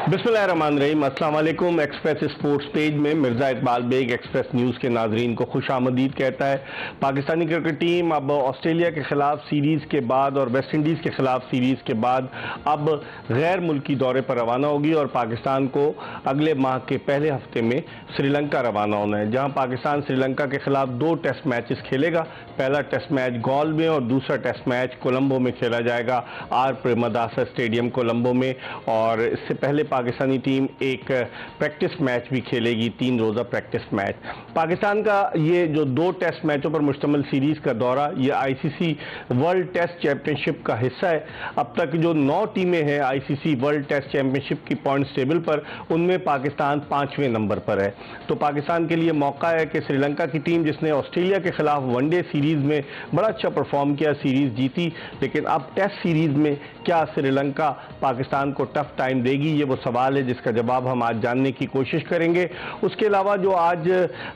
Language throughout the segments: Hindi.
बिस्मिल्लाहिर्रहमानिर्रहीम। अस्सलाम वालेकुम। एक्सप्रेस स्पोर्ट्स पेज में मिर्ज़ा इकबाल बेग एक्सप्रेस न्यूज़ के नाजरीन को खुशामदीद कहता है। पाकिस्तानी क्रिकेट टीम अब ऑस्ट्रेलिया के खिलाफ सीरीज़ के बाद और वेस्ट इंडीज़ के खिलाफ सीरीज़ के बाद अब गैर मुल्की दौरे पर रवाना होगी और पाकिस्तान को अगले माह के पहले हफ्ते में श्रीलंका रवाना होना है, जहाँ पाकिस्तान श्रीलंका के खिलाफ 2 टेस्ट मैचेस खेलेगा। पहला टेस्ट मैच गॉल में और दूसरा टेस्ट मैच कोलंबो में खेला जाएगा, आर प्रेमदासा स्टेडियम कोलंबो में। और इससे पहले पाकिस्तानी टीम एक प्रैक्टिस मैच भी खेलेगी, 3 रोज़ा प्रैक्टिस मैच। पाकिस्तान का ये जो 2 टेस्ट मैचों पर मुश्तमिल सीरीज़ का दौरा ये आईसीसी वर्ल्ड टेस्ट चैंपियनशिप का हिस्सा है। अब तक जो 9 टीमें हैं आईसीसी वर्ल्ड टेस्ट चैंपियनशिप की पॉइंट्स टेबल पर, उनमें पाकिस्तान 5वें नंबर पर है। तो पाकिस्तान के लिए मौका है कि श्रीलंका की टीम, जिसने ऑस्ट्रेलिया के खिलाफ वनडे सीरीज़ में बड़ा अच्छा परफॉर्म किया, सीरीज़ जीती, लेकिन अब टेस्ट सीरीज़ में क्या श्रीलंका पाकिस्तान को टफ टाइम देगी, ये वो सवाल है जिसका जवाब हम आज जानने की कोशिश करेंगे। उसके अलावा जो आज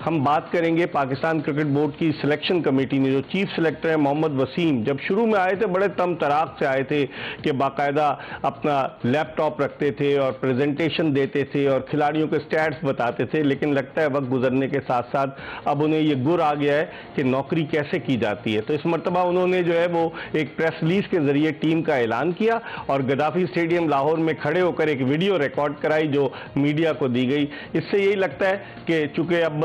हम बात करेंगे, पाकिस्तान क्रिकेट बोर्ड की सिलेक्शन कमेटी ने, जो चीफ सेलेक्टर है मोहम्मद वसीम, जब शुरू में आए थे बड़े तम तराक से आए थे कि बाकायदा अपना लैपटॉप रखते थे और प्रेजेंटेशन देते थे और खिलाड़ियों के स्टैट्स बताते थे, लेकिन लगता है वक्त गुजरने के साथ साथ अब उन्हें ये गुर आ गया है कि नौकरी कैसे की जाती है। तो इस मरतबा उन्होंने जो है वो एक प्रेस रिलीज के जरिए टीम का ऐलान किया और गद्दाफी स्टेडियम लाहौर में खड़े होकर एक वीडियो रिकॉर्ड कराई जो मीडिया को दी गई। इससे यही लगता है कि चूंकि अब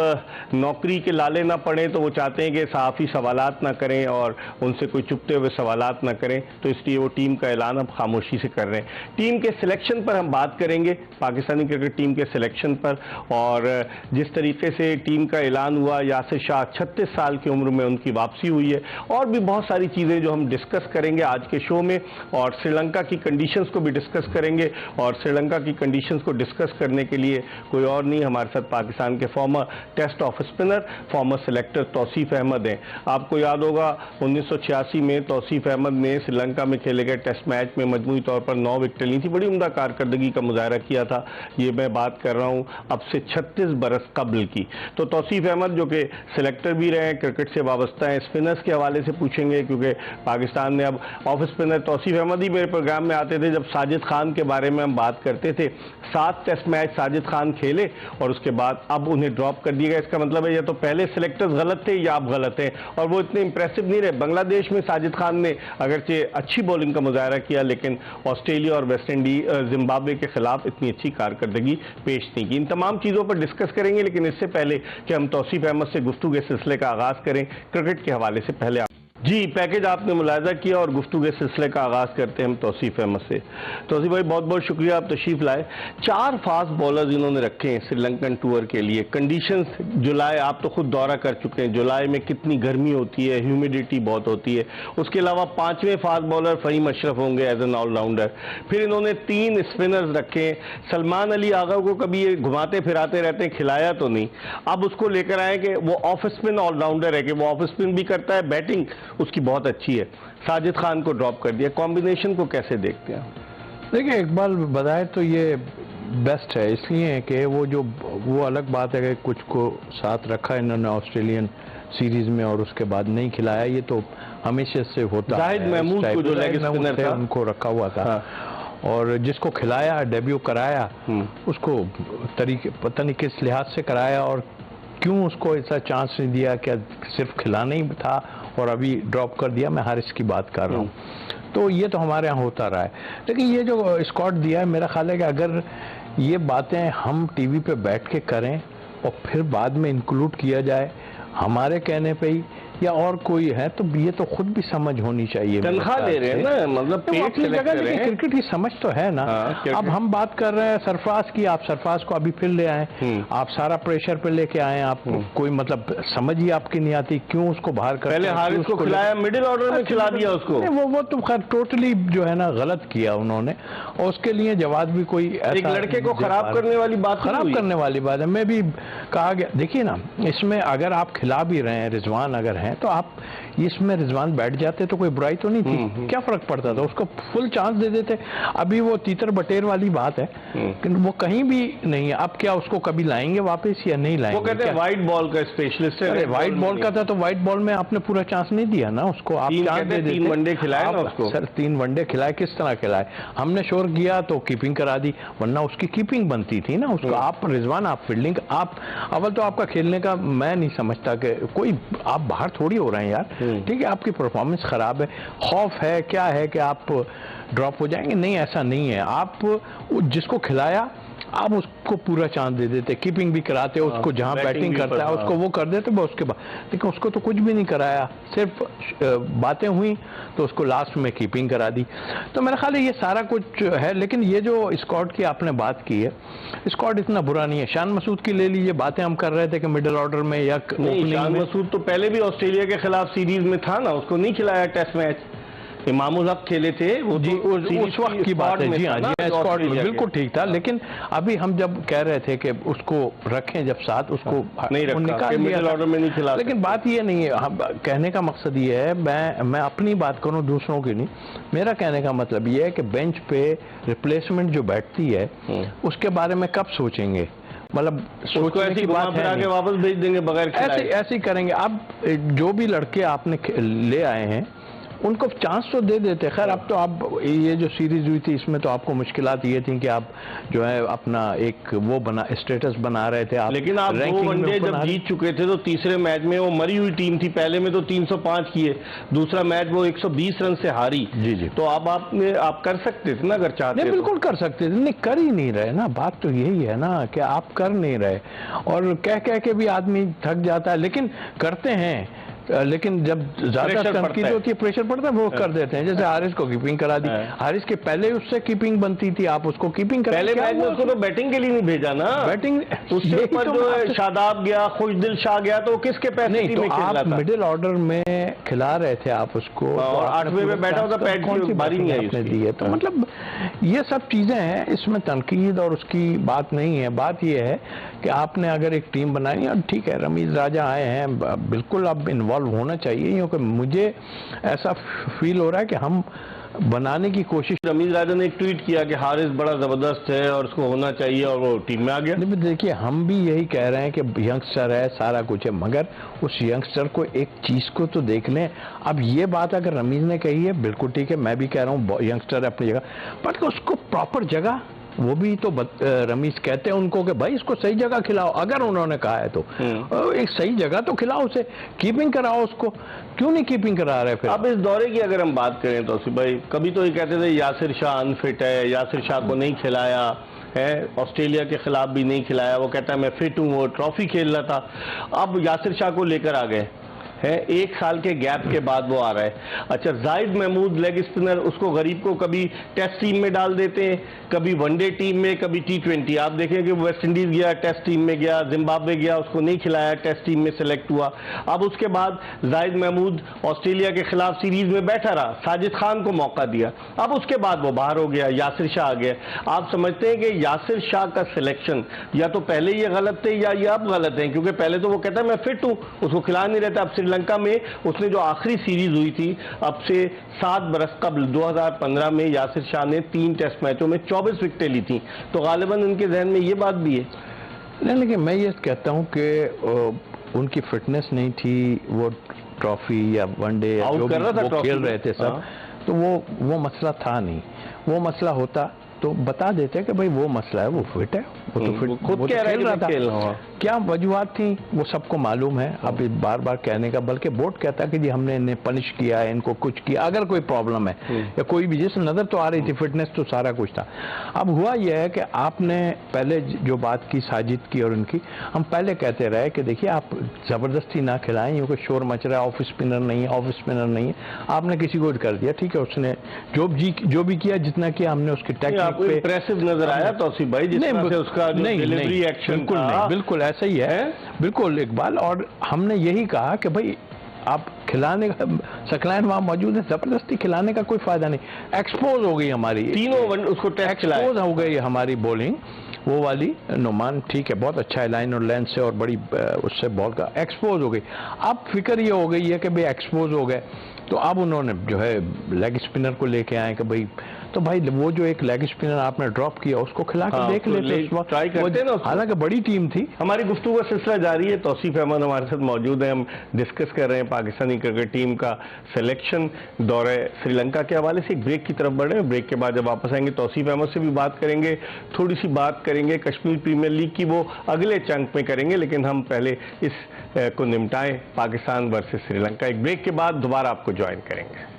नौकरी के लाले ना पड़े, तो वो चाहते हैं कि सहाफ़ी सवालात ना करें और उनसे कोई चुपते हुए सवालात ना करें, तो इसलिए वो टीम का ऐलान अब खामोशी से कर रहे हैं। टीम के सिलेक्शन पर हम बात करेंगे, पाकिस्तानी क्रिकेट टीम के सिलेक्शन पर, और जिस तरीके से टीम का ऐलान हुआ, यासिर शाह 36 साल की उम्र में उनकी वापसी हुई है, और भी बहुत सारी चीज़ें जो हम डिस्कस करेंगे आज के शो में, और श्रीलंका की कंडीशंस को भी डिस्कस करेंगे। और श्रीलंका की कंडीशंस को डिस्कस करने के लिए कोई और नहीं, हमारे साथ पाकिस्तान के former test off spinner, former selector Tauseef Ahmed हैं। आपको याद होगा 1986 में तौसीफ अहमद ने श्रीलंका में खेले गए टेस्ट मैच में मजमूई तौर पर 9 विकेटें ली थी, बड़ी उम्दा कारकर्दगी का मुजाहरा किया था। ये मैं बात कर रहा हूँ अब से 36 बरस कबल की। तो तौसीफ अहमद जो कि सेलेक्टर भी रहे हैं, क्रिकेट से वाबस्ता हैं, स्पिनर्स के हवाले से पूछेंगे, क्योंकि पाकिस्तान ने अब ऑफ स्पिनर तौसीफ अहमद ही मेरे प्रोग्राम में आते थे जब साजिद खान के बारे में हम बात करते थे। 7 टेस्ट मैच साजिद खान खेले और उसके बाद अब उन्हें ड्रॉप कर दिया गया। इसका मतलब है या तो पहले सिलेक्टर्स गलत थे या आप गलत हैं, और वो इतने इंप्रेसिव नहीं रहे। बांग्लादेश में साजिद खान ने अगरचे अच्छी बॉलिंग का मुजाहरा किया, लेकिन ऑस्ट्रेलिया और वेस्ट इंडीज जिम्बाब्वे के खिलाफ इतनी अच्छी कारकर्दगी पेश नहीं की। इन तमाम चीज़ों पर डिस्कस करेंगे, लेकिन इससे पहले कि हम तौसीफ अहमद से गुफ्तगू के सिलसिले का आगाज़ करें, क्रिकेट के हवाले से पहले जी पैकेज आपने मुलाहिजा किया और गुफ्तगू के सिलसिले का आगाज़ करते हैं हम तौसीफ अहमद से। तौसीफ भाई बहुत बहुत शुक्रिया, आप तशरीफ़ लाए। 4 फास्ट बॉलर्स इन्होंने रखे हैं श्रीलंकन टूर के लिए। कंडीशंस जुलाई, आप तो खुद दौरा कर चुके हैं, जुलाई में कितनी गर्मी होती है, ह्यूमिडिटी बहुत होती है। उसके अलावा 5वें फास्ट बॉलर फ़हीम अशरफ होंगे एज एन ऑलराउंडर। फिर इन्होंने 3 स्पिनर्स रखे हैं। सलमान अली आगा को कभी ये घुमाते फिराते रहते हैं, खिलाया तो नहीं, अब उसको लेकर आए कि वो ऑफ स्पिन ऑलराउंडर है, कि वो ऑफ स्पिन भी करता है, बैटिंग उसकी बहुत अच्छी है। साजिद खान को ड्रॉप कर दिया, कॉम्बिनेशन को कैसे देखते हैं? देखिए, इकबाल बताए तो ये बेस्ट है, इसलिए कि वो अलग बात है कि कुछ को साथ रखा इन्होंने ऑस्ट्रेलियन सीरीज में और उसके बाद नहीं खिलाया, ये तो हमेशा से होता है। जाहिद महमूद को जो लेग स्पिनर था उनको रखा हुआ था। हाँ। और जिसको खिलाया, डेब्यू कराया, उसको तरीके पता नहीं किस लिहाज से कराया और क्यों उसको ऐसा चांस नहीं दिया, क्या सिर्फ खिलाना ही था और अभी ड्रॉप कर दिया। मैं हारिस की बात कर रहा हूँ। तो ये तो हमारे यहाँ होता रहा है, लेकिन ये जो स्कॉट दिया है, मेरा ख्याल है कि अगर ये बातें हम टीवी पे बैठ के करें और फिर बाद में इंक्लूड किया जाए हमारे कहने पे ही, या और कोई है, तो ये तो खुद भी समझ होनी चाहिए। तनख्वाह ले रहे हैं ना, मतलब अपनी जगह, लेकिन क्रिकेट की समझ तो है ना। अब हम बात कर रहे हैं सरफराज की, आप सरफराज को अभी फिर ले आए, आप सारा प्रेशर पे लेके आए, आप कोई मतलब समझ ही आपकी नहीं आती क्यों उसको बाहर कर। पहले हारिस को खिलाया, मिडिल ऑर्डर में खिला दिया उसको। वो तो खैर टोटली जो है ना गलत किया उन्होंने, और उसके लिए जवाब भी कोई एक लड़के को खराब करने वाली बात, खराब करने वाली बात है। मैं भी कहा गया, देखिए ना, इसमें अगर आप खिला भी रहे हैं, रिजवान अगर हैं तो आप इसमें रिजवान बैठ जाते तो कोई बुराई तो नहीं थी, क्या फर्क पड़ता था, उसको फुल चांस दे देते। अभी वो तीतर बटेर वाली बात है कि वो कहीं भी नहीं है। अब क्या उसको कभी लाएंगे वापस या नहीं लाएंगे? वो कहते हैं व्हाइट बॉल का स्पेशलिस्ट है। व्हाइट बॉल का था तो व्हाइट बॉल में आपने पूरा चांस नहीं दिया ना उसको, आप चांस दे देते। 3 वनडे खिलाए ना उसको। सर 3 वनडे खिलाए, किस तरह खिलाए? हमने शोर किया तो कीपिंग करा दी, वरना उसकी कीपिंग बनती थी ना उसको। आप रिजवान, आप फील्डिंग, आप अव्वल तो आपका खेलने का मैं नहीं समझता कि कोई आप बाहर थोड़ी हो रहे हैं यार, ठीक है आपकी परफॉर्मेंस खराब है, खौफ है, क्या है कि आप ड्रॉप हो जाएंगे? नहीं, ऐसा नहीं है। आप जिसको खिलाया आप उसको पूरा चांस दे देते, कीपिंग भी कराते, उसको जहां बैटिंग करता है उसको वो कर देते बस उसके बाद। लेकिन उसको तो कुछ भी नहीं कराया, सिर्फ बातें हुई तो उसको लास्ट में कीपिंग करा दी। तो मेरा ख्याल है ये सारा कुछ है। लेकिन ये जो स्क्वाड की आपने बात की है, स्क्वाड इतना बुरा नहीं है। शान मसूद की ले लीजिए, बातें हम कर रहे थे कि मिडिल ऑर्डर में या शान मसूद तो पहले भी ऑस्ट्रेलिया के खिलाफ सीरीज में था ना, उसको नहीं खिलाया टेस्ट मैच। इमामुल हक खेले थे वो जी, तो उस वक्त की बात है। जी हाँ, स्क्वाड में बिल्कुल ठीक था। लेकिन अभी हम जब कह रहे थे कि उसको रखें जब साथ, उसको नहीं रखा, मिडिल ऑर्डर में नहीं खिला। लेकिन बात ये नहीं है, कहने का मकसद ये है, मैं अपनी बात करूं दूसरों की नहीं, मेरा कहने का मतलब ये है कि बेंच पे रिप्लेसमेंट जो बैठती है उसके बारे में कब सोचेंगे? मतलब उसको ऐसी बात है कि वापस भेज देंगे बगैर खिलाए, ऐसे ही करेंगे। अब जो भी लड़के आपने ले आए हैं उनको चांस तो दे देते। खैर अब तो आप ये जो सीरीज हुई थी इसमें तो आपको मुश्किलात ये थी कि आप जो है अपना एक वो बना स्टेटस बना रहे थे आप, लेकिन आप 2 वनडे जब जीत चुके थे तो तीसरे मैच में वो मरी हुई टीम थी, पहले में तो 305 किए, दूसरा मैच वो 120 रन से हारी। जी जी, तो अब आप कर सकते थे ना अगर चाहते। नहीं बिल्कुल कर सकते थे, नहीं कर ही नहीं रहे ना, बात तो यही है ना कि आप कर नहीं रहे और कह कह के भी आदमी थक जाता है। लेकिन करते हैं, लेकिन जब ज्यादा तनकीद होती है, प्रेशर पड़ता है, वो कर देते हैं। जैसे हारिस को कीपिंग करा दी, हारिस के पहले उससे कीपिंग बनती थी, आप उसको कीपिंग करा। पहले मैच में उसको तो बैटिंग के लिए नहीं भेजा ना, बैटिंग उससे ऊपर जो शादाब गया, खुशदिल शाह गया, तो किसके पैसे नहीं तो आप मिडिल ऑर्डर में खिला रहे थे आप उसको, और 8वें में बैठा होता, पैड की बारी नहीं आई दी है। तो मतलब ये सब चीजें हैं, इसमें तनकीद और उसकी बात नहीं है। बात ये है कि आपने अगर एक टीम बनाई और ठीक है रमीज राजा आए हैं, बिल्कुल अब इन्वॉल्व होना चाहिए, क्योंकि मुझे ऐसा फील हो रहा है कि हम बनाने की कोशिश। रमीज राजा ने एक ट्वीट किया कि हारिस बड़ा जबरदस्त है और उसको होना चाहिए और वो टीम में आ गया। देखिए हम भी यही कह रहे हैं कि यंगस्टर है, सारा कुछ है, मगर उस यंगस्टर को एक चीज को तो देख लें। अब ये बात अगर रमीज ने कही है बिल्कुल ठीक है, मैं भी कह रहा हूँ यंगस्टर है अपनी जगह, बट उसको प्रॉपर जगह, वो भी तो रमीज कहते हैं उनको कि भाई इसको सही जगह खिलाओ। अगर उन्होंने कहा है तो एक सही जगह तो खिलाओ, उसे कीपिंग कराओ, उसको क्यों नहीं कीपिंग करा रहे फिर? अब इस दौरे की अगर हम बात करें तो भाई कभी तो ये कहते थे यासिर शाह अनफिट है, यासिर शाह को नहीं खिलाया है, ऑस्ट्रेलिया के खिलाफ भी नहीं खिलाया, वो कहता है मैं फिट हूँ, वो ट्रॉफी खेल रहा था। अब यासिर शाह को लेकर आ गए है, 1 साल के गैप के बाद वो आ रहा है। अच्छा, जाहिद महमूद लेग स्पिनर, उसको गरीब को कभी टेस्ट टीम में डाल देते हैं, कभी वनडे टीम में, कभी T20। आप देखें कि वेस्ट इंडीज गया टेस्ट टीम में गया, जिम्बाब्वे गया, उसको नहीं खिलाया, टेस्ट टीम में सिलेक्ट हुआ। अब उसके बाद जाहिद महमूद ऑस्ट्रेलिया के खिलाफ सीरीज में बैठा रहा, साजिद खान को मौका दिया, अब उसके बाद वो बाहर हो गया, यासिर शाह आ गया। आप समझते हैं कि यासिर शाह का सिलेक्शन या तो पहले ये गलत थे या ये अब गलत है? क्योंकि पहले तो वो कहता है मैं फिट हूँ, उसको खिला नहीं रहता। अब श्रीलंका में उसने जो आखिरी सीरीज हुई थी अब से 7 बरस कबल 2015 में यासिर शाह ने 3 टेस्ट मैचों में 24 विकेटें ली थी, तो गालिबन उनके जहन में ये बात भी है। नहीं, लेकिन मैं ये कहता हूं कि उनकी फिटनेस नहीं थी, वो ट्रॉफी या वनडे जो भी वो खेल रहे थे सब, तो वो मसला था नहीं। वो मसला होता तो बता देते कि भाई वो मसला है, वो फिट है, वो तो फिट खुद वो कह तो खेल रहा था। क्या वजूहत थी वो सबको मालूम है, अब बार बार कहने का, बल्कि बोर्ड कहता कि जी हमने इन्हें पनिश किया है, इनको कुछ किया। अगर कोई प्रॉब्लम है या कोई भी, जैसे नजर तो आ रही थी फिटनेस तो सारा कुछ था। अब हुआ यह है कि आपने पहले जो बात की साजिद की और उनकी, हम पहले कहते रहे कि देखिए आप जबरदस्ती ना खिलाएं, क्योंकि शोर मच रहा है, ऑफ स्पिनर नहीं है, ऑफ स्पिनर नहीं है, आपने किसी को कर दिया, ठीक है, उसने जो भी किया, जितना किया हमने उसकी टेक्निक पे इंप्रेसिव नजर आया तौसीफ भाई, जिस तरह से उसका डिलीवरी एक्शन था, बिल्कुल ऐसा ही है, बिल्कुल इकबाल। और हमने यही कहा कि भाई आप खिलाने का, सकलाइन वहां मौजूद है, जबरदस्ती खिलाने का कोई फायदा नहीं। एक्सपोज हो गई हमारी, तीनों उसको टेस्ट एक्सपोज हो गई हमारी बॉलिंग, वो वाली नुमान ठीक है, बहुत अच्छा है लाइन और लेंथ से, और बड़ी उससे बॉल का एक्सपोज हो गई। अब फिक्र ये हो गई है कि भाई एक्सपोज हो गए, तो अब उन्होंने जो है लेग स्पिनर को लेके आए कि भाई, तो भाई वो जो एक लेग स्पिनर आपने ड्रॉप किया उसको खिला के देख लेते उस वक्त, ट्राई करते ना। हालांकि बड़ी टीम थी। हमारी गुफ्तगू का सिलसिला जारी है। तौसीफ अहमद हमारे साथ मौजूद है। हम डिस्कस कर रहे हैं पाकिस्तानी क्रिकेट टीम का सिलेक्शन दौरे श्रीलंका के हवाले से। एक ब्रेक की तरफ बढ़े, ब्रेक के बाद जब वापस आएंगे तौसीफ अहमद से भी बात करेंगे, थोड़ी सी बात करेंगे कश्मीर प्रीमियर लीग की, वो अगले चंक में करेंगे, लेकिन हम पहले इस को निपटाएं, पाकिस्तान वर्सेस श्रीलंका। एक ब्रेक के बाद दोबारा आपको ज्वाइन करेंगे।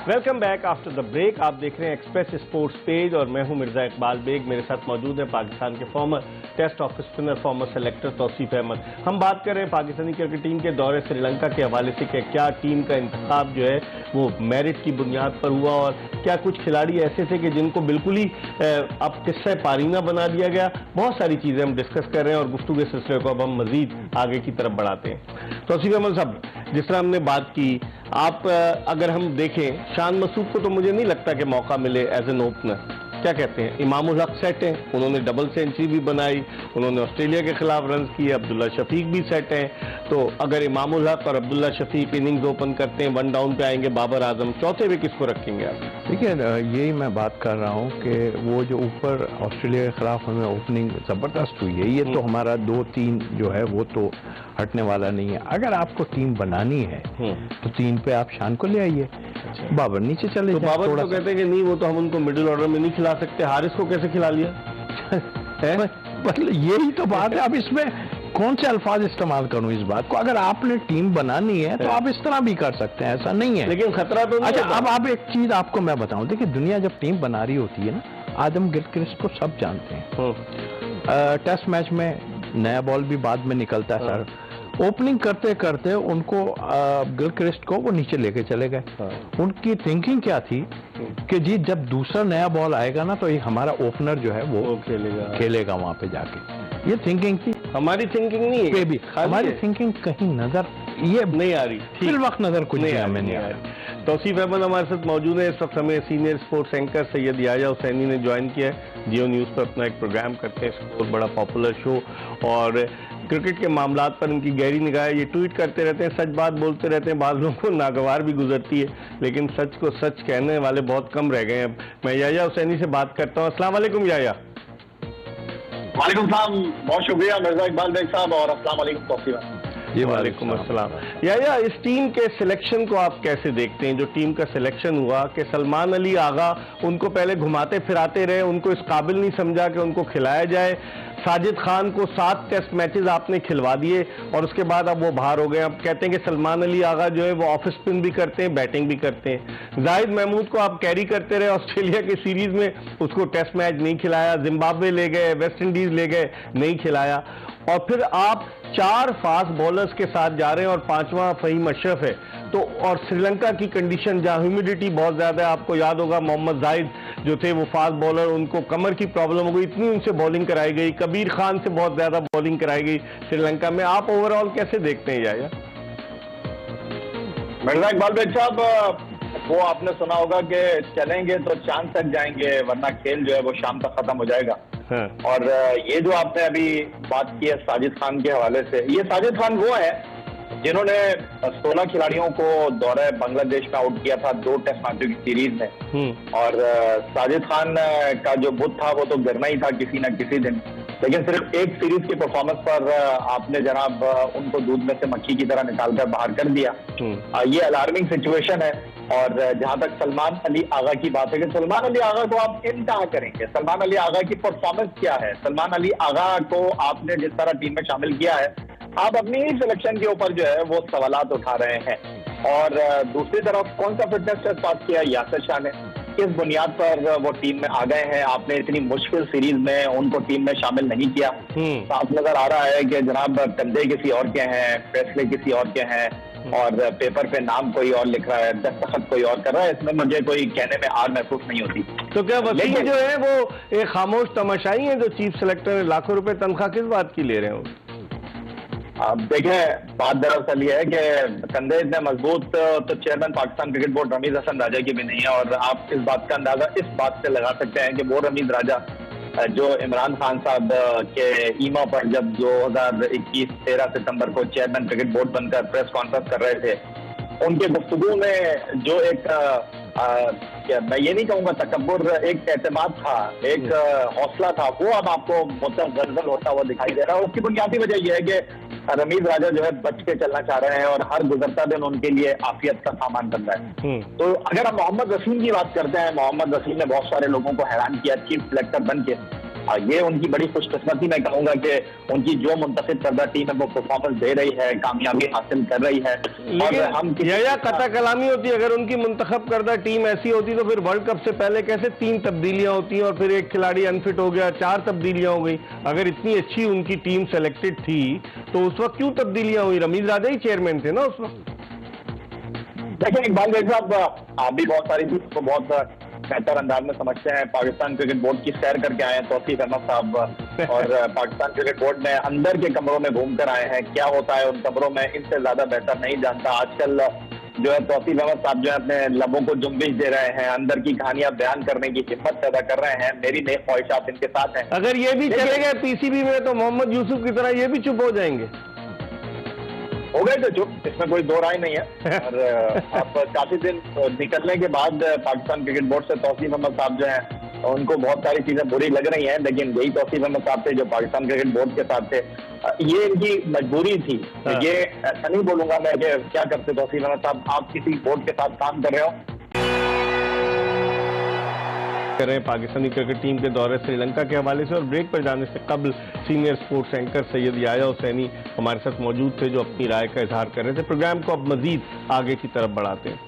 Welcome back after the break. आप देख रहे हैं एक्सप्रेस स्पोर्ट्स पेज और मैं हूं मिर्जा इकबाल बेग। मेरे साथ मौजूद है पाकिस्तान के former test off spinner, former selector Tauseef Ahmed. हम बात कर रहे हैं पाकिस्तानी क्रिकेट टीम के दौरे श्रीलंका के हवाले से कि क्या टीम का इंतखाब जो है वो मेरिट की बुनियाद पर हुआ, और क्या कुछ खिलाड़ी ऐसे थे कि जिनको बिल्कुल ही अब किस्सा पारीना बना दिया गया। बहुत सारी चीजें हम डिस्कस कर रहे हैं और गुफ्तगू के सिलसिले को अब हम मजीद आगे की तरफ बढ़ाते हैं। तौसीफ अहमद साहब, जिस तरह हमने बात की, आप अगर हम देखें, शान मसूद को तो मुझे नहीं लगता कि मौका मिले एज एन ओपनर। क्या कहते हैं? इमामुल हक सेट हैं, उन्होंने डबल सेंचुरी भी बनाई, उन्होंने ऑस्ट्रेलिया के खिलाफ रन किए। अब्दुल्ला शफीक भी सेट हैं, तो अगर इमामुल हक और अब्दुल्ला शफीक इनिंग्स ओपन करते हैं, 1 डाउन पे आएंगे बाबर आजम, चौथे पे किसको रखेंगे आप? देखिए, यही मैं बात कर रहा हूँ कि वो जो ऊपर ऑस्ट्रेलिया के खिलाफ हमें ओपनिंग जबरदस्त हुई है, ये तो हमारा 2-3 जो है वो तो हटने वाला नहीं है। अगर आपको टीम बनानी है तो 3 पे आप शान को ले आइए, बाबर नीचे चले तो बाबर तो कहते हैं कि नहीं, वो तो हम उनको मिडिल ऑर्डर में नहीं खिला सकते। हारिस को कैसे खिला लिया है? मतलब यही तो बात है। अब इसमें कौन से अल्फाज इस्तेमाल करूं इस बात को? अगर आपने टीम बनानी है तो आप इस तरह भी कर सकते हैं, ऐसा नहीं है। लेकिन खतरा तो नहीं। अच्छा, अब आप एक चीज आपको मैं बताऊं, देखिए दुनिया जब टीम बना रही होती है ना, आदम गिलक्रिस्ट को सब जानते हैं। टेस्ट मैच में नया बॉल भी बाद में निकलता है सर। ओपनिंग करते करते उनको गिलक्रिस्ट को वो नीचे लेके चले गए। उनकी थिंकिंग क्या थी कि जी जब दूसरा नया बॉल आएगा ना तो एक हमारा ओपनर जो है वो खेलेगा वहां पे जाके। ये थिंकिंग थी। हमारी थिंकिंग नहीं है, भी हमारी थिंकिंग कहीं नजर ये नहीं आ रही, फिर वक्त नजर कुछ नहीं आ रही। तौसीफ अहमद हमारे साथ मौजूद है। इस वक्त हमें senior sports anchor Syed Yahya Hussaini ने ज्वाइन किया है। जियो न्यूज़ पर अपना एक प्रोग्राम करते हैं, बहुत बड़ा पॉपुलर शो, और क्रिकेट के मामलात पर उनकी गहरी निगाह है। ये ट्वीट करते रहते हैं, सच बात बोलते रहते हैं। बाद लोगों को नागवार भी गुजरती है, लेकिन सच को सच कहने वाले बहुत कम रह गए हैं। मैं याया हुसैनी से बात करता हूँ। अस्सलाम वालेकुम याया। वालेकुम सलाम, बहुत शुक्रिया मिर्जा इकबाल बेग साहब, और अस्सलाम वालेकुम तौसीफ। जी वालेकुम अस्सलाम। याया, इस टीम के सिलेक्शन को आप कैसे देखते हैं? जो टीम का सिलेक्शन हुआ कि सलमान अली आगा उनको पहले घुमाते फिराते रहे, उनको इस काबिल नहीं समझा कि उनको खिलाया जाए। साजिद खान को 7 टेस्ट मैचेस आपने खिलवा दिए और उसके बाद अब वो बाहर हो गए। अब कहते हैं कि सलमान अली आगा जो है वो ऑफ स्पिन भी करते हैं, बैटिंग भी करते हैं। जाहिद महमूद को आप कैरी करते रहे ऑस्ट्रेलिया की सीरीज में, उसको टेस्ट मैच नहीं खिलाया। जिम्बाब्वे ले गए, वेस्ट इंडीज ले गए, नहीं खिलाया। और फिर आप 4 फास्ट बॉलर्स के साथ जा रहे हैं और 5वां फहीम अशरफ है। तो और श्रीलंका की कंडीशन जहां ह्यूमिडिटी बहुत ज्यादा है, आपको याद होगा मोहम्मद जाहिद जो थे वो फास्ट बॉलर, उनको कमर की प्रॉब्लम हो गई, इतनी उनसे बॉलिंग कराई गई। कबीर खान से बहुत ज्यादा बॉलिंग कराई गई श्रीलंका में। आप ओवरऑल कैसे देखते हैं याया? मिर्जा इकबाल बेग साहब, वो आपने सुना होगा कि चलेंगे तो चांद तक जाएंगे, वरना खेल जो है वो शाम तक खत्म हो जाएगा। और ये जो आपने अभी बात की है साजिद खान के हवाले से, ये साजिद खान वो है जिन्होंने 16 खिलाड़ियों को दौरे बांग्लादेश में आउट किया था 2 टेस्ट मैचों की सीरीज में। और साजिद खान का जो बुत था वो तो गिरना ही था किसी न किसी दिन, लेकिन सिर्फ एक सीरीज की परफॉर्मेंस पर आपने जनाब उनको दूध में से मक्खी की तरह निकालकर बाहर कर दिया। ये अलार्मिंग सिचुएशन है। और जहां तक सलमान अली आगा की बात है कि सलमान अली आगा को आप इन कहाँ करेंगे? सलमान अली आगा की परफॉर्मेंस क्या है? सलमान अली आगा को आपने जिस तरह टीम में शामिल किया है, आप अपनी ही सिलेक्शन के ऊपर जो है वो सवालात उठा रहे हैं। और दूसरी तरफ कौन सा फिटनेस टेस्ट पास किया यासिर शाह ने, किस बुनियाद पर वो टीम में आ गए हैं? आपने इतनी मुश्किल सीरीज में उनको टीम में शामिल नहीं किया। साफ नजर आ रहा है कि जनाब कंधे किसी और के हैं, फैसले किसी और के हैं, और पेपर पे नाम कोई और लिख रहा है, दस्तखत कोई और कर रहा है। इसमें मुझे कोई कहने में आर महसूस नहीं होती। तो क्या वसीम जो है वो एक खामोश तमाशाई है जो चीफ सेलेक्टर है? लाखों रुपए तनख्वाह किस बात की ले रहे हो? अब देखें, बात दरअसल ये है कि कंधे इतने मजबूत तो chairman Pakistan cricket board Ramiz Hasan Raja की भी नहीं है। और आप इस बात का अंदाजा इस बात से लगा सकते हैं कि वो रमीज राजा जो इमरान खान साहब के ईमा पर जब 2021 13 सितंबर को चेयरमैन क्रिकेट बोर्ड बनकर प्रेस कॉन्फ्रेंस कर रहे थे, उनके गुफ्तगू में जो एक मैं ये नहीं कहूंगा तकब्बुर, एक एतमाद था, एक हौसला था, वो अब आपको मुतज़लज़ल होता हुआ दिखाई दे रहा है। उसकी बुनियादी वजह यह है कि रमीज राजा जो है बच के चलना चाह रहे हैं और हर गुजरता दिन उनके लिए आफियत का सामान बन रहा है। तो अगर हम मोहम्मद वसीम की बात करते हैं, मोहम्मद वसीम ने बहुत सारे लोगों को हैरान किया चीफ सिलेक्टर बन के। ये उनकी बड़ी खुशकिस्मती मैं कहूंगा कि उनकी जो मुंतखब करदा टीम है वो परफॉर्मेंस दे रही है, कामयाबी हासिल कर रही है। और हम या कता कलामी होती, अगर उनकी मुंतखब करदा टीम ऐसी होती तो फिर वर्ल्ड कप से पहले कैसे 3 तब्दीलियां होती और फिर एक खिलाड़ी अनफिट हो गया, 4 तब्दीलियां हो गई। अगर इतनी अच्छी उनकी टीम सेलेक्टेड थी तो उस वक्त क्यों तब्दीलियां हुई? रमीज राजा ही चेयरमैन थे ना उस वक्त। देखिए इकबाल भाई साहब, आप भी बहुत सारी चीज को बहुत बेहतर अंदाज में समझते हैं। पाकिस्तान क्रिकेट बोर्ड की सैर करके आए हैं तौसीफ अहमद साहब, और पाकिस्तान क्रिकेट बोर्ड में अंदर के कमरों में घूमकर आए हैं। क्या होता है उन कमरों में इनसे ज्यादा बेहतर नहीं जानता। आजकल जो है तौसीफ अहमद साहब जो है अपने लबों को जुम्बिश दे रहे हैं, अंदर की कहानियां बयान करने की हिम्मत पैदा कर रहे हैं। मेरी नई ख्वाहिशात इनके साथ हैं। अगर ये भी चले गए पीसीबी में तो मोहम्मद यूसुफ की तरह ये भी चुप हो जाएंगे। हो गए तो चुप, इसमें कोई दो राय नहीं है। और आप काफी दिन निकलने के बाद पाकिस्तान क्रिकेट बोर्ड से तौसीफ अहमद साहब जो हैं उनको बहुत सारी चीजें बुरी लग रही हैं, लेकिन यही तौसीफ अहमद साहब थे जो पाकिस्तान क्रिकेट बोर्ड के साथ थे। ये इनकी मजबूरी थी। ये ऐसा नहीं बोलूंगा मैं कि क्या करते तौसीफ अहमद साहब, आप किसी बोर्ड के साथ काम कर रहे हो। कर रहे हैं पाकिस्तानी क्रिकेट टीम के दौरे श्रीलंका के हवाले से। और ब्रेक पर जाने से कबल senior sports anchor Syed Yahya Hussaini हमारे साथ मौजूद थे जो अपनी राय का इजहार कर रहे थे। प्रोग्राम को अब मजीद आगे की तरफ बढ़ाते हैं।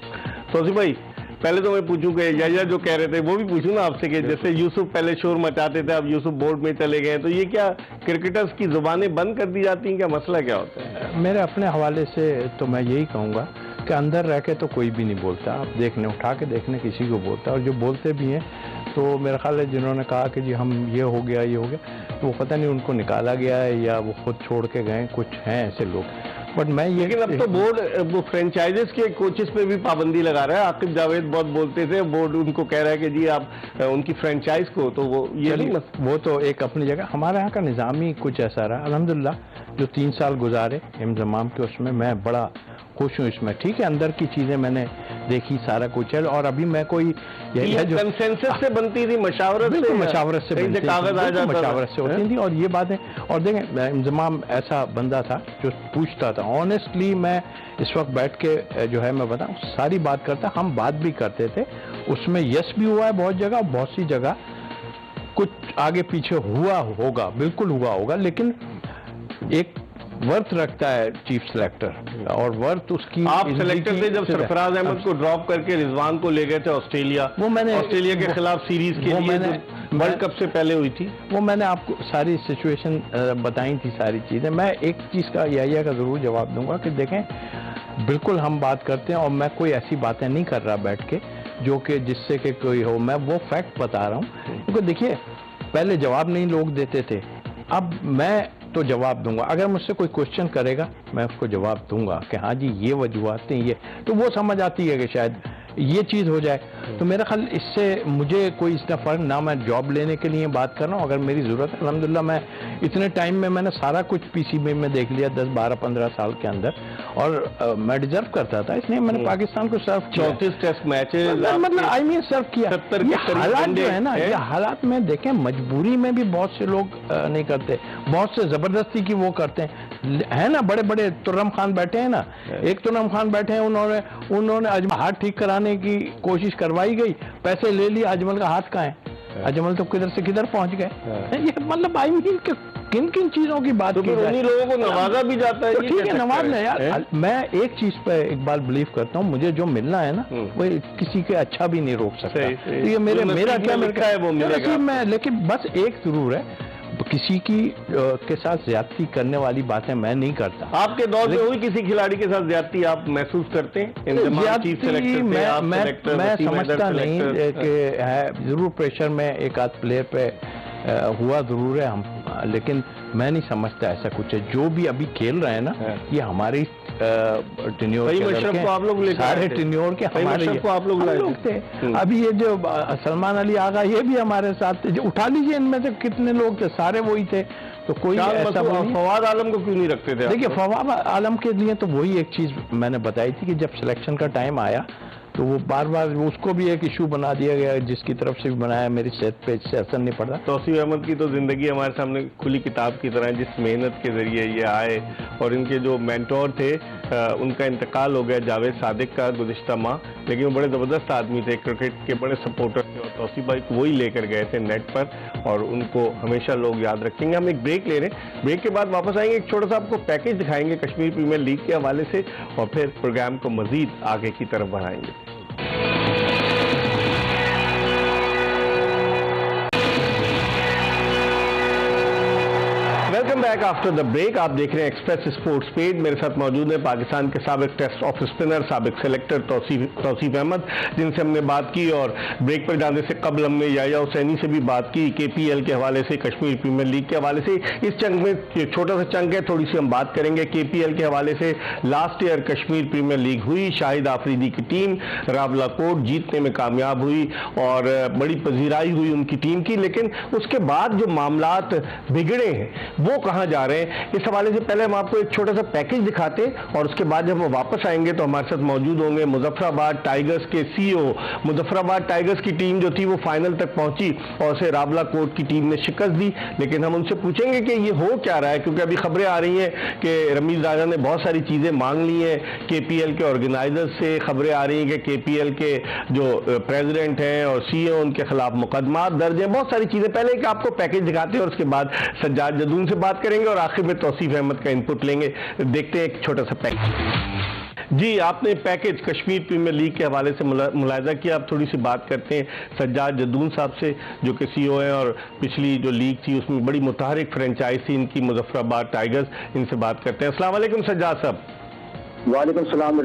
तौसीफ भाई, पहले तो मैं पूछूं कि याया जो कह रहे थे वो भी पूछूं ना आपसे कि जैसे यूसुफ पहले शोर मचाते थे, अब यूसुफ बोर्ड में चले गए, तो ये क्या क्रिकेटर्स की जुबानें बंद कर दी जाती हैं? क्या मसला क्या होता है? मेरे अपने हवाले से तो मैं यही कहूँगा कि अंदर रह के तो कोई भी नहीं बोलता। आप देखने, उठा के देखने किसी को बोलता है, और जो बोलते भी हैं तो मेरा ख्याल है जिन्होंने कहा कि जी हम ये हो गया ये हो गया, तो वो पता नहीं उनको निकाला गया है या वो खुद छोड़ के गए। कुछ हैं ऐसे लोग, बट मैं ये, लेकिन अब तो बोर्ड वो फ्रेंचाइजेस के कोचेस पे भी पाबंदी लगा रहा है। आकिब जावेद बहुत बोलते थे, बोर्ड उनको कह रहा है कि जी आप उनकी फ्रेंचाइज को, तो वो ये नहीं, वो तो एक अपनी जगह। हमारे यहाँ का निज़ाम ही कुछ ऐसा रहा अल्हम्दुलिल्लाह। जो 3 साल गुजारे इंतज़ाम के, उसमें मैं बड़ा खुश हूँ इसमें। ठीक है, अंदर की चीज़ें मैंने देखी, सारा कुछ है। और अभी मैं कोई जो कंसेंसस से बनती थी, मशावरत से बनती थी, मशावरत से होती थी। और ये बातें, और देखें इंतज़ाम ऐसा बंदा था जो पूछता था ऑनेस्टली। मैं इस वक्त बैठ के जो है मैं बताऊँ सारी बात करता, हम बात भी करते थे, उसमें यस भी हुआ है बहुत जगह, बहुत सी जगह कुछ आगे पीछे हुआ होगा, बिल्कुल हुआ होगा। लेकिन एक वर्थ रखता है चीफ सिलेक्टर, और वर्थ उसकी। आप सिलेक्टर थे जब सरफराज अहमद को ड्रॉप करके रिजवान को ले गए थे ऑस्ट्रेलिया, वो मैंने ऑस्ट्रेलिया के खिलाफ सीरीज के लिए वर्ल्ड कप से पहले हुई थी। वो मैंने आपको सारी सिचुएशन बताई थी, सारी चीजें। मैं एक चीज का याया का जरूर जवाब दूंगा कि देखें बिल्कुल हम बात करते हैं, और मैं कोई ऐसी बातें नहीं कर रहा बैठ के जो कि जिससे कि कोई हो, मैं वो फैक्ट बता रहा हूँ। क्योंकि देखिए पहले जवाब नहीं लोग देते थे, अब मैं तो जवाब दूंगा। अगर मुझसे कोई क्वेश्चन करेगा मैं उसको जवाब दूंगा कि हाँ जी ये वजूहत हैं, ये तो वो समझ आती है कि शायद ये चीज़ हो जाए। तो मेरा ख्याल इससे मुझे कोई इसका फ़र्क ना, मैं जॉब लेने के लिए बात कर रहा हूँ। अगर मेरी ज़रूरत है, अल्हम्दुलिल्लाह मैं इतने टाइम में मैंने सारा कुछ पीसीबी में देख लिया 10, 12, 15 साल के अंदर, और मैं डिजर्व करता था, इसलिए मैंने पाकिस्तान को सर्व किया। 34 टेस्ट मैचेस, मतलब आई मीन सर्व किया। 70 ये हालात जो है ना, ये हालात में देखें मजबूरी में भी बहुत से लोग नहीं करते, बहुत से जबरदस्ती की वो करते हैं, है ना। बड़े बड़े तुर्रम खान बैठे हैं ना, एक तुर्रम खान बैठे हैं, उन्होंने हाथ ठीक कराने की कोशिश करवाई गई, पैसे ले लिए, अजमल का हाथ कहाँ है? अजमल तो किधर से किधर पहुंच गए। ये मतलब आई मीन किन किन चीजों की बात की उन्हीं लोगों को नवाजा भी जाता है। तो ठीक है, नवाज ले यार। मैं एक चीज पे एक बार बिलीव करता हूँ, मुझे जो मिलना है ना वो किसी के अच्छा भी नहीं रोक सकता। तो ये मेरा क्या लिखा है वो मिलेगा। मैं लेकिन बस एक जरूर है, किसी की के साथ ज्यादती करने वाली बातें मैं नहीं करता। आपके दौर में हुई किसी खिलाड़ी के साथ ज्यादती आप महसूस करते हैं? मैं समझता नहीं कि है, जरूर प्रेशर में एक आध प्लेयर पे हुआ जरूर है, हम लेकिन मैं नहीं समझता ऐसा कुछ है। जो भी अभी खेल रहे हैं ना, ये हमारी टेन्योर के लड़के हैं, आप लोग सारे टेन्योर के हमारे आप लोग थे। अभी ये जो सलमान अली आगा, ये भी हमारे साथ थे। उठा लीजिए, इनमें से कितने लोग थे, सारे वही थे। तो कोई ऐसा फवाद आलम को क्यों नहीं रखते थे? देखिए, फवाद आलम के लिए तो वही एक चीज मैंने बताई थी कि जब सिलेक्शन का टाइम आया तो वो बार बार उसको भी एक इशू बना दिया गया, जिसकी तरफ से भी बनाया, मेरी सेहत पे इससे असर नहीं पड़ा। तौसीफ अहमद की तो जिंदगी हमारे सामने खुली किताब की तरह है, जिस मेहनत के जरिए ये आए, और इनके जो मेंटोर थे उनका इंतकाल हो गया जावेद सादिक का गुज़िश्ता माह, लेकिन वो बड़े ज़बरदस्त आदमी थे, क्रिकेट के बड़े सपोर्टर थे, और तौसीफ भाई को वही लेकर गए थे नेट पर, और उनको हमेशा लोग याद रखेंगे। हम एक ब्रेक ले रहे हैं, ब्रेक के बाद वापस आएंगे, एक छोटा सा आपको पैकेज दिखाएंगे कश्मीर प्रीमियर लीग के हवाले से, और फिर प्रोग्राम को मजीद आगे की तरफ बढ़ाएंगे। Welcome back after the break. आप देख रहे हैं एक्सप्रेस स्पोर्ट्स पेज। मेरे साथ मौजूद है पाकिस्तान के साबिक टेस्ट ऑफ स्पिनर, साबिक सेलेक्टर तौसीफ अहमद, जिनसे हमने बात की, और ब्रेक पर जाने से कबल हमने याया हुसैनी से भी बात की KPL के हवाले से, कश्मीर प्रीमियर लीग के हवाले से। इस चंक में छोटा सा चंक है, थोड़ी सी हम बात करेंगे KPL के हवाले से। Last year Kashmir premier league हुई, शाहिद आफरीदी की टीम रावलाकोट जीतने में कामयाब हुई और बड़ी पजीराई हुई उनकी टीम की, लेकिन उसके बाद जो मामलात बिगड़े हैं वो कहां जा रहे हैं, इस हवाले से पहले हम आपको एक छोटा सा पैकेज दिखाते हैं, और उसके बाद जब हम वापस आएंगे तो हमारे साथ मौजूद होंगे मुजफ्फराबाद टाइगर्स के CEO। मुजफ्फराबाद टाइगर्स की टीम जो थी वो फाइनल तक पहुंची और उसे रावलाकोट की टीम ने शिकस्त दी, लेकिन हम उनसे पूछेंगे कि ये हो क्या रहा है, क्योंकि अभी खबरें आ रही हैं कि रमीज राजा ने बहुत सारी चीजें मांग ली हैं KPL के ऑर्गेनाइजर्स से। खबरें आ रही हैं कि KPL के जो प्रेसिडेंट हैं और CEO उनके खिलाफ मुकदमा दर्ज हैं, बहुत सारी चीजें। पहले एक आपको पैकेज दिखाते हैं और उसके बाद सज्जाद जदून से बात करेंगे और आखिर में तौसीफ अहमद का इनपुट लेंगे। देखते हैं एक छोटा सा पैकेज। जी, आपने पैकेज कश्मीर प्रीमियर लीग के हवाले से मुलाहिजा किया, आप थोड़ी सी बात करते हैं सज्जाद जदून साहब से, जो कि CEO हैं और पिछली जो लीग थी उसमें बड़ी मुतहरिक फ्रेंचाइज थी इनकी, मुजफ्फराबाद टाइगर्स। इनसे बात करते हैं। अस्सलाम वालेकुम सज्जाद साहब। वालेकुम सलाम।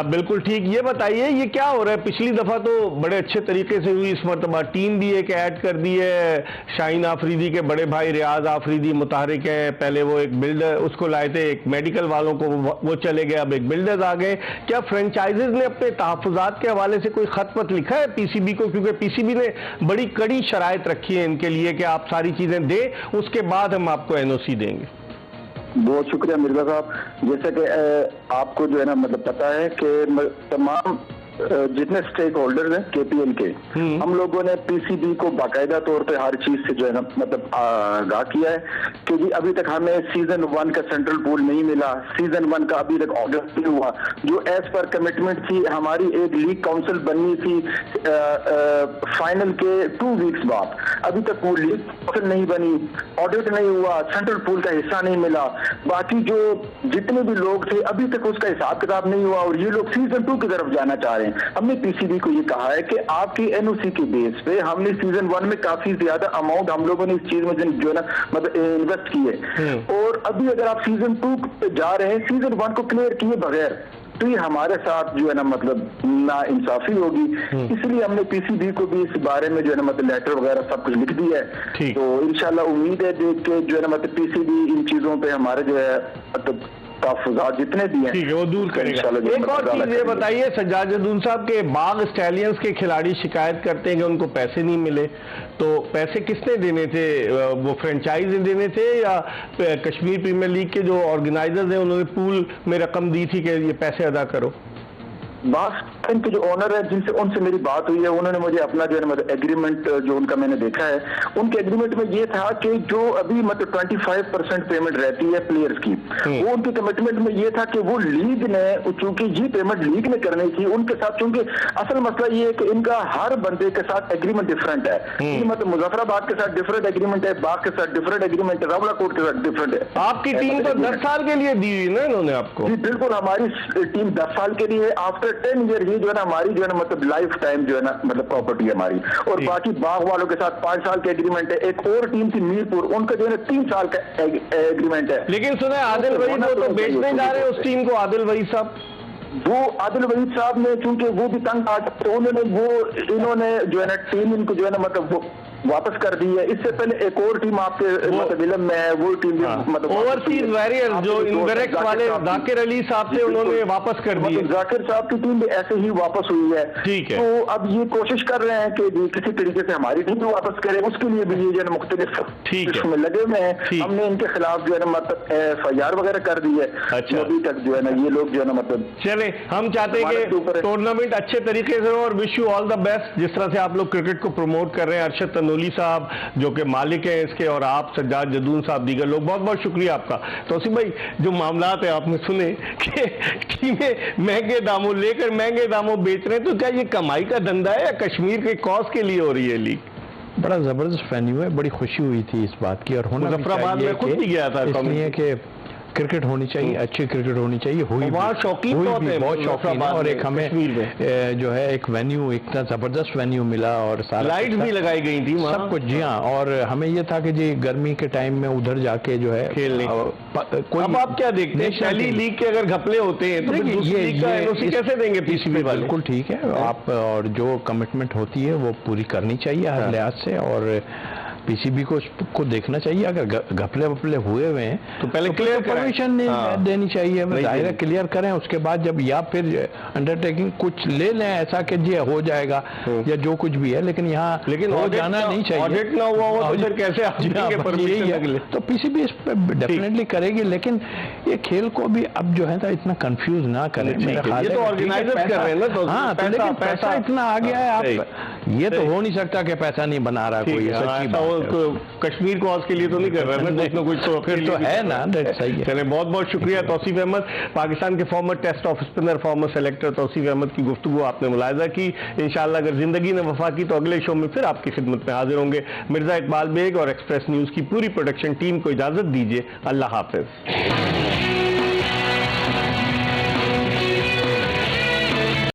बिल्कुल ठीक। ये बताइए, ये क्या हो रहा है? पिछली दफा तो बड़े अच्छे तरीके से हुई, इस मरतबा टीम भी एक ऐड कर दी है। शाहीन आफरीदी के बड़े भाई रियाज आफरीदी मुताहरिक हैं, पहले वो एक बिल्डर उसको लाए थे, एक मेडिकल वालों को वो चले गए, अब एक बिल्डर्स आ गए। क्या फ्रेंचाइजेज ने अपने तहफ़्फ़ुज़ात के हवाले से कोई खत पत लिखा है PCB को? क्योंकि PCB ने बड़ी कड़ी शराइत रखी है इनके लिए कि आप सारी चीजें दें, उसके बाद हम आपको NOC देंगे। बहुत शुक्रिया मिर्जा साहब। जैसे कि आपको जो है ना मतलब पता है कि तमाम जितने स्टेक होल्डर्स हैं KPL के, हम लोगों ने PCB को बाकायदा तौर पे हर चीज से जो है ना मतलब आगाह किया है कि जी अभी तक हमें सीजन 1 का सेंट्रल पूल नहीं मिला, सीजन 1 का अभी तक ऑर्डर नहीं हुआ, जो एज पर कमिटमेंट थी हमारी एक लीग काउंसिल बननी थी फाइनल के 2 वीक्स बाद, अभी तक वो लीग काउंसिल नहीं बनी, ऑडिट नहीं हुआ, सेंट्रल पूल का हिस्सा नहीं मिला, बाकी जो जितने भी लोग थे अभी तक उसका हिसाब किताब नहीं हुआ, और ये लोग सीजन 2 की तरफ जाना चाह रहे हैं। हमने PCB को ये कहा है कि आपकी NOC के बेस पे हमने सीजन 1 में काफी ज्यादा अमाउंट हम लोगों ने इस चीज में जो है ना मतलब इन्वेस्ट किए, और अभी अगर आप सीजन 2 पे जा रहे हैं सीजन 1 को क्लियर किए बगैर, तो ये हमारे साथ जो है ना मतलब ना इंसाफी होगी। इसलिए हमने PCB को भी इस बारे में जो है ना मतलब लेटर वगैरह सब कुछ लिख दिया है। तो इंशाल्लाह उम्मीद है देख के जो है ना मतलब PCB इन चीजों पे हमारे जो है मतलब जितने भी हैं ठीक है वो दूर करेगा। एक और चीज ये बताइए सज्जाद जदून साहब के बाग स्टैलियंस के खिलाड़ी शिकायत करते हैं कि उनको पैसे नहीं मिले, तो पैसे किसने देने थे? वो फ्रेंचाइज ने देने थे या कश्मीर प्रीमियर लीग के जो ऑर्गेनाइजर्स हैं उन्होंने पूल में रकम दी थी कि ये पैसे अदा करो? इनके जो ओनर है जिनसे उनसे मेरी बात हुई है, उन्होंने मुझे अपना जो है मतलब एग्रीमेंट जो उनका मैंने देखा है, उनके एग्रीमेंट में ये था कि जो अभी मतलब 25% पेमेंट रहती है प्लेयर्स की, वो उनके कमिटमेंट में ये था कि वो लीग ने, चूंकि ये पेमेंट लीग ने करनी थी उनके साथ, चूंकि असल मसला ये है कि इनका हर बंदे के साथ एग्रीमेंट डिफरेंट है। मतलब मुजफ्फराबाद के साथ डिफरेंट एग्रीमेंट है, बाग के साथ डिफरेंट एग्रीमेंट है, रावलाकोट के साथ डिफरेंट है। आपकी टीम तो 10 साल के लिए दी हुई ना इन्होंने आपको? जी बिल्कुल, हमारी टीम 10 साल के लिए, आफ्टर 10 ईयर ही जो है ना हमारी जो है ना मतलब लाइफ टाइम जो है ना मतलब प्रॉपर्टी है हमारी। और बाकी बाग वालों के साथ 5 साल का एग्रीमेंट है। एक और टीम थी मीरपुर, उनका जो है ना 3 साल का एग्रीमेंट है। लेकिन सुना आदिल वहीद तो बेचने जा रहे हैं उस टीम को। आदिल वहीद साहब, वो आदिल वहीद साहब ने चूंकि वो भी तंग आ, तो उन्होंने वो इन्होंने जो है ना टीम इनको जो है ना मतलब वो वापस कर दी है। इससे पहले एक और टीम आपके मतलब विलम में है, वो टीम मतलब ओवरसीज वॉरियर्स जो इनडायरेक्ट वाले जाकिर अली साहब थे, उन्होंने वापस कर दी। जाकिर साहब की टीम भी ऐसे ही वापस हुई है। ठीक है। तो अब ये कोशिश कर रहे हैं कि किसी तरीके से हमारी टीम भी वापस करे, उसके लिए भी ये जो है मुख्तलिफ इसमें लगे हुए हैं। हमने इनके खिलाफ जो है ना मतलब FIR वगैरह कर दी है। अच्छा। अभी तक जो है ना ये लोग जो है ना मतलब चले, हम चाहते हैं कि टूर्नामेंट अच्छे तरीके से हो और wish you all the best. जिस तरह से आप लोग क्रिकेट को प्रमोट कर रहे हैं, अरशद तनोली साहब जो कि मालिक है इसके, और आप सज्जाद जदून साहब, दीगर लोग, बहुत बहुत शुक्रिया आपका। तौसीफ भाई, जो मामलात है आपने सुने कि टीमें महंगे दामों लेकर महंगे दामों बेच रहे हैं, तो क्या ये कमाई का धंधा है या कश्मीर के कॉज के लिए हो रही है लीग? बड़ा जबरदस्त वेन्यू है, बड़ी खुशी हुई थी इस बात की, और होना मुजफ्फराबाद में खुद भी गया था, इसलिए कि क्रिकेट होनी चाहिए, अच्छी क्रिकेट होनी चाहिए। हुई बहुत शौकीन बहुत शौकीन है, और एक हमें जो है एक वेन्यू, इतना जबरदस्त वेन्यू मिला, और सारा लाइट भी लगाई गई थी सब कुछ। जी हाँ, और हमें ये था कि जी गर्मी के टाइम में उधर जाके जो है खेलने। अब आप क्या देखते हैं, पहली लीग के अगर घपले होते हैं तो दूसरी लीग का एनओसी कैसे देंगे पीसीबी वाले? बिल्कुल ठीक है, आप और जो कमिटमेंट होती है वो पूरी करनी चाहिए हर लिहाज से, और पीसीबी को देखना चाहिए। अगर घपले वपले हुए हुए हैं तो पहले क्लियर परमिशन देनी चाहिए, जाहिर क्लियर करें। उसके बाद जब या फिर अंडरटेकिंग कुछ ले लें ऐसा कि जी हो जाएगा या जो कुछ भी है, लेकिन यहाँ हो जाना नहीं चाहिए। ऑडिट ना हुआ हो तो फिर कैसे आप देंगे परमिशन? तो पीसीबी इस पर डेफिनेटली करेगी, लेकिन ये खेल को भी अब जो है ना इतना कंफ्यूज ना करें। मेरा ख्याल है ऑर्गेनाइजर कर रहे हैं ना, तो हाँ, तो लेकिन पैसा इतना आ गया है, आप ये तो हो नहीं सकता कि पैसा नहीं बना रहा कोई, सच्ची बात। कश्मीर कॉज के लिए तो नहीं कर रहा है ना, कुछ ना कुछ तो फिर तो है ना। सही है। चले, बहुत बहुत शुक्रिया तौसीफ अहमद, पाकिस्तान के former test off spinner, former selector Tauseef Ahmed की गुफ्तगू आपने मुलाहिजा की। इंशाअल्लाह अगर जिंदगी ने वफा की तो अगले शो में फिर आपकी खिदमत में हाजिर होंगे। मिर्जा इकबाल बेग और एक्सप्रेस न्यूज की पूरी प्रोडक्शन टीम को इजाजत दीजिए। अल्लाह हाफिज।